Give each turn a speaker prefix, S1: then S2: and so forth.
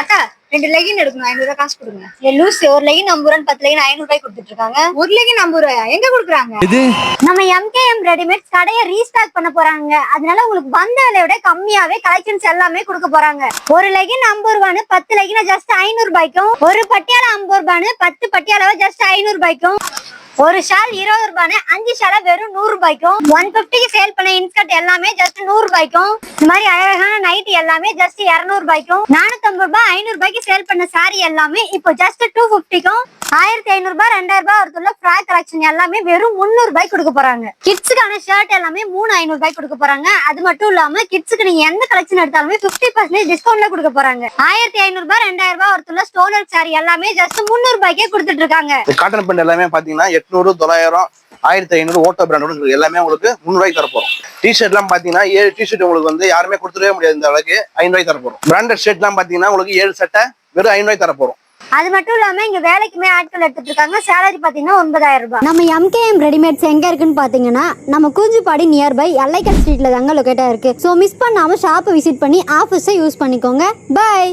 S1: அக்கா 2 லெகின் எடுக்கணும் 500 ரூபாய் காசு கொடுங்க. லூஸ் ஒரு லெகின் 50 ரூபாய் 10 லெகின் 500 ரூபாய் கொடுத்துட்டு இருக்காங்க. ஒரு லெகின் 50 ரூபாயா? எங்க கொடுக்குறாங்க?
S2: நம்ம எம்கேஎம் ரெடிமேட்ஸ் கடையை ரீஸ்டாக் பண்ண போறாங்க. அதனால உங்களுக்கு வந்த விலையை விட கம்மியாவே கலெக்ஷன்ஸ் எல்லாமே கொடுக்க போறாங்க. ஒரு லெகின் 50 ரூபான்னு 10 லெகின் ஜஸ்ட் 500 ரூபாய்க்கும், ஒரு பட்டியால 50 ரூபான்னு 10 பட்டியால ஜஸ்ட் 500 ரூபாய்க்கும், ஒரு ஷால் 20 ரூபான்னு 5 ஷால வெறும் 100 ரூபாய்க்கும், 150க்கு சேல் பண்ண இன்ஸ்கர்ட் எல்லாமே ஜஸ்ட் 100 ரூபாய்க்கும், இந்த மாதிரி அழகான நைட் எல்லாமே ஜஸ்ட் 200 ரூபாய்க்கும், 450 ரூபாய் 500 ரூபாய்க்கு சேல் பண்ண சாரி எல்லாமே இப்போ ஜஸ்ட் 250க்கும், 1500 ரூபாய் 2000 ரூபாய் ஒருத்தர் ஃப்ராக் கலெக்ஷன் எல்லாமே வெறும் 300 ரூபாய்க்கு கொடுக்க போறாங்க. கிட்ஸுக்கான ஷர்ட் எல்லாமே 3500 ரூபாய்க்கு கொடுக்க போறாங்க. அது மட்டும் இல்லாம கிட்ஸுக்கு நீங்க எந்த கலெக்ஷன் எடுத்தாலுமே 50% டிஸ்கவுண்ட்ல கொடுக்க போறாங்க. 1500 ரூபாய் 2000 ரூபாய் ஒருத்தர் ஸ்டோன் ஒர்க் சாரி எல்லாமே ஜஸ்ட் 300 ரூபாய்க்கே கொடுத்துட்டு இருக்காங்க.
S3: காட்டன் பேண்ட் எல்லாமே பாத்தீங்கன்னா 800 900 1500 ஓட்டோ பிராண்டோட எல்லாமே உங்களுக்கு 300 ரூபாய்க்கு தரப்போம். டிஷர்ட் எல்லாம் பாத்தீங்கன்னா 7 டிஷர்ட் உங்களுக்கு வந்து யாருமே கொடுத்துடவே முடியாது. இந்த அளவுக்கு 500 ரூபாய்க்கு தரப்போம். பிராண்டட் ஷர்ட் எல்லாம் பாத்தீங்கன்னா உங்களுக்கு 7 சட்டை வெறும் 500 ரூபாய்க்கு தரப்போம்.
S2: அது மட்டும் இல்லாம இங்க வேலைக்குமே ஆட்கள் எடுத்துட்டு இருக்காங்க. சேலரி பாத்தீங்கன்னா 9000 ரூபாய். நம்ம எம்கேஎம் ரெடிமேட்ஸ் எங்க இருக்குன்னு பாத்தீங்கன்னா நம்ம கூஞ்சிப்பாடி நியர்பை எல்லைக்கல் ஸ்ட்ரீட்ல தாங்க லொகேட்டா இருக்கு. சோ மிஸ் பண்ணாம ஷாப்பை விசிட் பண்ணி ஆஃபர்ஸை யூஸ் பண்ணிக்கோங்க. பை.